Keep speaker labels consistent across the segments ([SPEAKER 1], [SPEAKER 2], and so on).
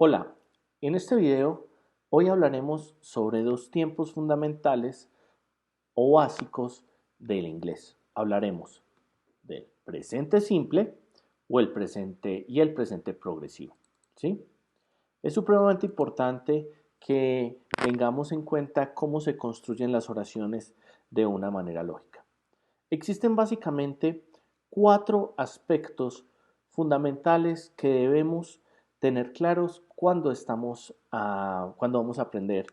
[SPEAKER 1] Hola, en este video hoy hablaremos sobre dos tiempos fundamentales o básicos del inglés. Hablaremos del presente simple o el presente y el presente progresivo. ¿Sí? Es supremamente importante que tengamos en cuenta cómo se construyen las oraciones de una manera lógica. Existen básicamente cuatro aspectos fundamentales que debemos tener claros cuando vamos a aprender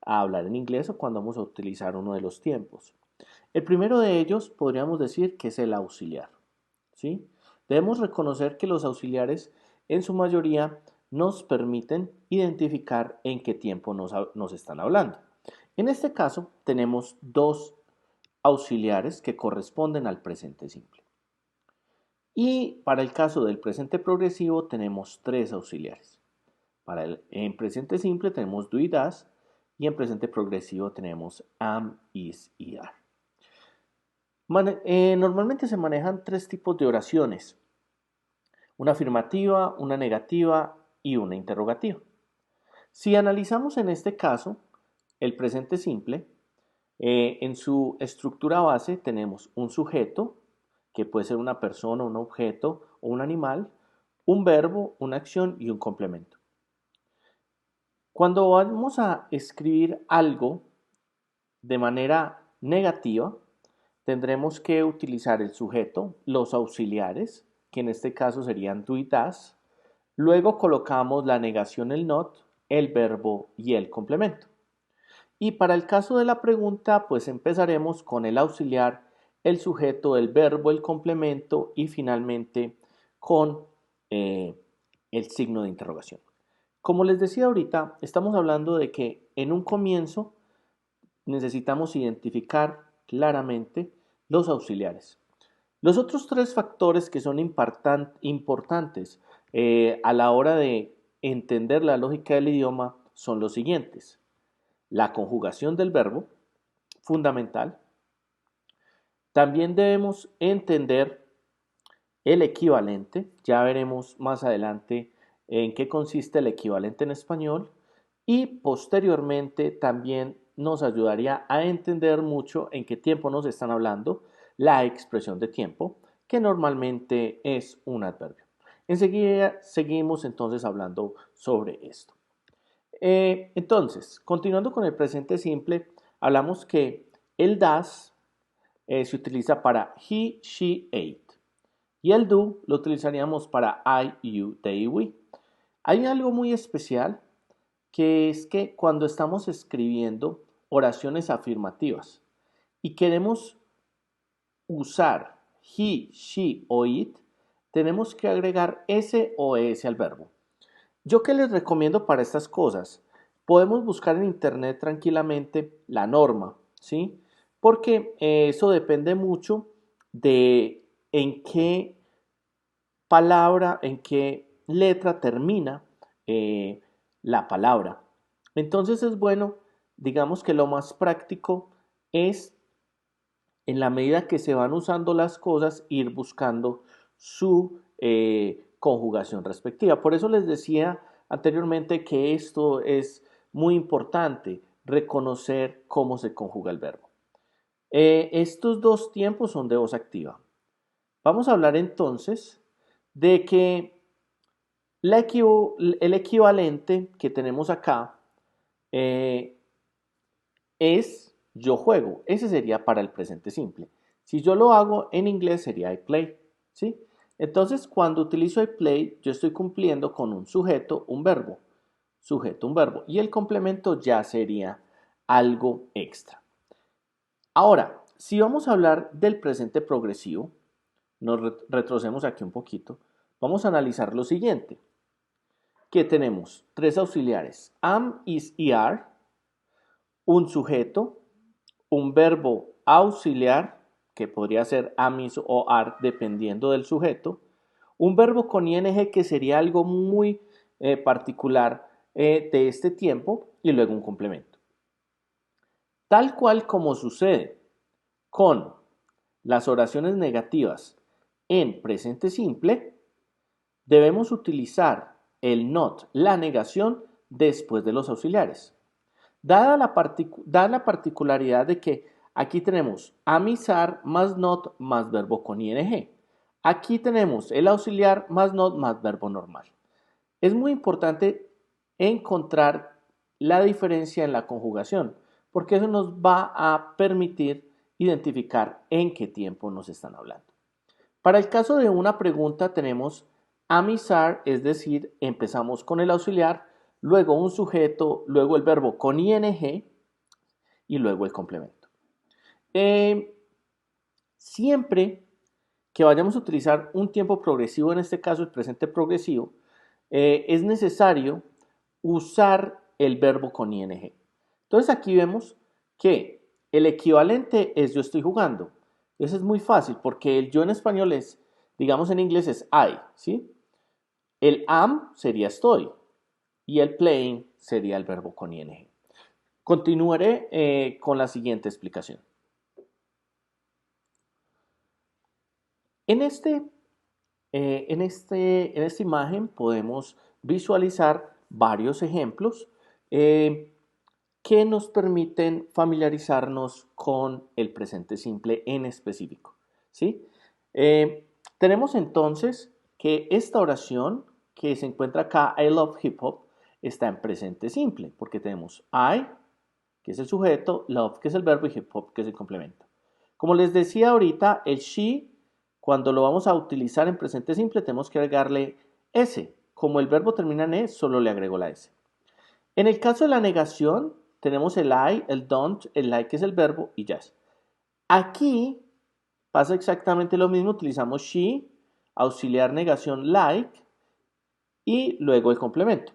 [SPEAKER 1] a hablar en inglés o cuando vamos a utilizar uno de los tiempos. El primero de ellos podríamos decir que es el auxiliar. ¿Sí? Debemos reconocer que los auxiliares en su mayoría nos permiten identificar en qué tiempo nos están hablando. En este caso tenemos dos auxiliares que corresponden al presente simple. Y para el caso del presente progresivo tenemos tres auxiliares. En presente simple tenemos do y does y en presente progresivo tenemos am, is y are. Normalmente se manejan tres tipos de oraciones. Una afirmativa, una negativa y una interrogativa. Si analizamos en este caso el presente simple, en su estructura base tenemos un sujeto, que puede ser una persona, un objeto o un animal, un verbo, una acción y un complemento. Cuando vamos a escribir algo de manera negativa, tendremos que utilizar el sujeto, los auxiliares, que en este caso serían do y does, luego colocamos la negación, el not, el verbo y el complemento. Y para el caso de la pregunta, pues empezaremos con el auxiliar, el sujeto, el verbo, el complemento y finalmente con el signo de interrogación. Como les decía ahorita, estamos hablando de que en un comienzo necesitamos identificar claramente los auxiliares. Los otros tres factores que son importantes a la hora de entender la lógica del idioma son los siguientes. La conjugación del verbo, fundamental. También debemos entender el equivalente. Ya veremos más adelante en qué consiste el equivalente en español. Y posteriormente también nos ayudaría a entender mucho en qué tiempo nos están hablando la expresión de tiempo, que normalmente es un adverbio. Enseguida seguimos entonces hablando sobre esto. Entonces, continuando con el presente simple, hablamos que el does se utiliza para he, she, ate. Y el do lo utilizaríamos para I, you, they, we. Hay algo muy especial que es que cuando estamos escribiendo oraciones afirmativas y queremos usar he, she o it, tenemos que agregar s o es al verbo. ¿Yo qué les recomiendo para estas cosas? Podemos buscar en internet tranquilamente la norma, ¿sí? Porque eso depende mucho de en qué palabra, en qué letra termina la palabra. Entonces es bueno, digamos que lo más práctico es, en la medida que se van usando las cosas, ir buscando su conjugación respectiva. Por eso les decía anteriormente que esto es muy importante, reconocer cómo se conjuga el verbo. Estos dos tiempos son de voz activa. Vamos a hablar entonces de que el equivalente que tenemos acá eh, es yo juego. Ese sería para el presente simple. Si yo lo hago en inglés sería I play, ¿sí? Entonces, cuando utilizo I play, yo estoy cumpliendo con un sujeto, un verbo. Sujeto, un verbo. Y el complemento ya sería algo extra. Ahora, si vamos a hablar del presente progresivo, nos retrocedemos aquí un poquito, vamos a analizar lo siguiente. Que tenemos tres auxiliares, am, is y are, un sujeto, un verbo auxiliar, que podría ser am, is o are, dependiendo del sujeto, un verbo con ing, que sería algo muy particular de este tiempo, y luego un complemento. Tal cual como sucede con las oraciones negativas en presente simple, debemos utilizar el not, la negación, después de los auxiliares. Dada la particularidad de que aquí tenemos amisar más not más verbo con ing. Aquí tenemos el auxiliar más not más verbo normal. Es muy importante encontrar la diferencia en la conjugación, porque eso nos va a permitir identificar en qué tiempo nos están hablando. Para el caso de una pregunta tenemos amisar, es decir, empezamos con el auxiliar, luego un sujeto, luego el verbo con ing y luego el complemento. Siempre que vayamos a utilizar un tiempo progresivo, en este caso el presente progresivo, es necesario usar el verbo con ing. Entonces aquí vemos que el equivalente es yo estoy jugando. Eso es muy fácil porque el yo en español es, digamos en inglés es I, ¿sí? El am sería estoy y el playing sería el verbo con ing. Continuaré con la siguiente explicación. En esta imagen podemos visualizar varios ejemplos que nos permiten familiarizarnos con el presente simple en específico, ¿sí? Tenemos entonces que esta oración que se encuentra acá, I love hip hop, está en presente simple, porque tenemos I, que es el sujeto, love, que es el verbo, y hip hop, que es el complemento. Como les decía ahorita, el she, cuando lo vamos a utilizar en presente simple, tenemos que agregarle s. Como el verbo termina en e, solo le agrego la s. En el caso de la negación, tenemos el I, el don't, el like, que es el verbo, y yes. Aquí pasa exactamente lo mismo, utilizamos she, auxiliar negación like, y luego el complemento.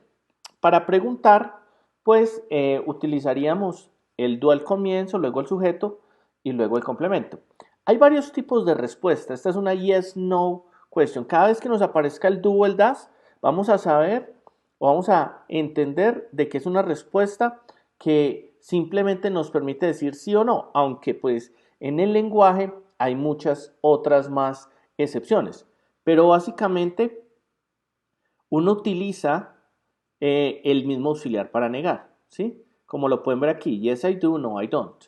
[SPEAKER 1] Para preguntar, pues utilizaríamos el do al comienzo, luego el sujeto y luego el complemento. Hay varios tipos de respuesta. Esta es una yes-no question. Cada vez que nos aparezca el do o el das, vamos a saber o vamos a entender de que es una respuesta que simplemente nos permite decir sí o no, aunque pues en el lenguaje hay muchas otras más excepciones. Pero básicamente uno utiliza el mismo auxiliar para negar, ¿sí? Como lo pueden ver aquí, yes I do, no I don't.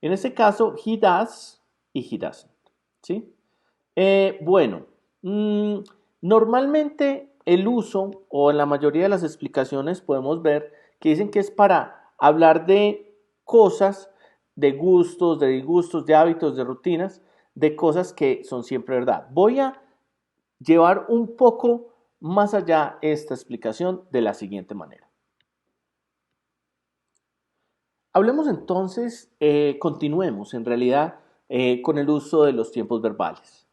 [SPEAKER 1] En este caso, he does y he doesn't, ¿sí? Bueno, normalmente el uso o en la mayoría de las explicaciones podemos ver que dicen que es para hablar de cosas, de gustos, de disgustos, de hábitos, de rutinas, de cosas que son siempre verdad. Voy a llevar un poco más allá esta explicación de la siguiente manera. Hablemos entonces, continuemos en realidad con el uso de los tiempos verbales.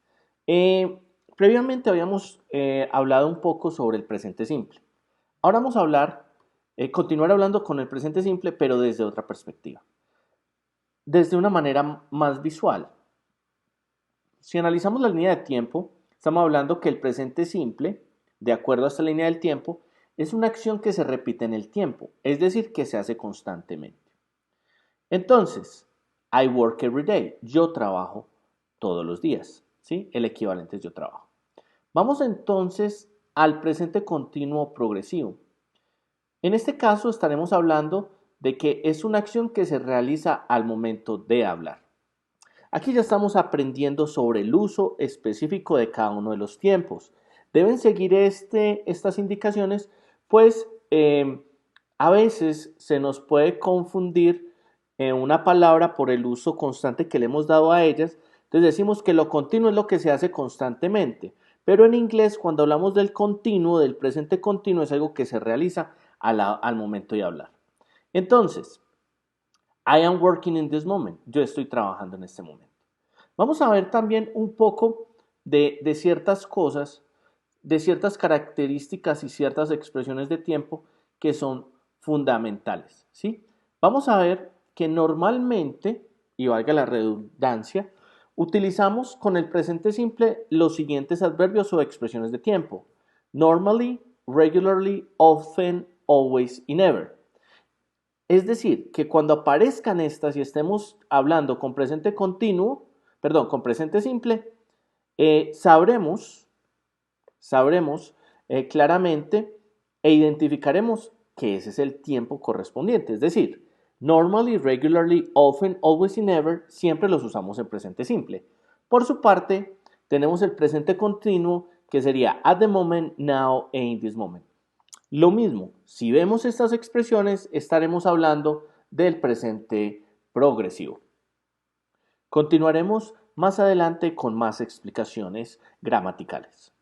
[SPEAKER 1] Previamente habíamos hablado un poco sobre el presente simple. Ahora vamos a continuar hablando con el presente simple, pero desde otra perspectiva. Desde una manera más visual. Si analizamos la línea de tiempo, estamos hablando que el presente simple, de acuerdo a esta línea del tiempo, es una acción que se repite en el tiempo, es decir, que se hace constantemente. Entonces, I work every day. Yo trabajo todos los días, ¿sí? El equivalente es yo trabajo. Vamos entonces al presente continuo progresivo. En este caso estaremos hablando de que es una acción que se realiza al momento de hablar. Aquí ya estamos aprendiendo sobre el uso específico de cada uno de los tiempos. Deben seguir estas indicaciones, pues a veces se nos puede confundir una palabra por el uso constante que le hemos dado a ellas. Entonces decimos que lo continuo es lo que se hace constantemente, pero en inglés cuando hablamos del continuo, del presente continuo, es algo que se realiza al momento de hablar. Entonces, I am working in this moment. Yo estoy trabajando en este momento. Vamos a ver también un poco de ciertas cosas, de ciertas características y ciertas expresiones de tiempo que son fundamentales, ¿sí? Vamos a ver que normalmente, y valga la redundancia, utilizamos con el presente simple los siguientes adverbios o expresiones de tiempo. Normally, regularly, often, always y never. Es decir, que cuando aparezcan estas y estemos hablando con presente continuo, con presente simple, sabremos claramente e identificaremos que ese es el tiempo correspondiente, es decir, normally, regularly, often, always y never siempre los usamos en presente simple. Por su parte, tenemos el presente continuo que sería at the moment, now e in this moment. Lo mismo, si vemos estas expresiones, estaremos hablando del presente progresivo. Continuaremos más adelante con más explicaciones gramaticales.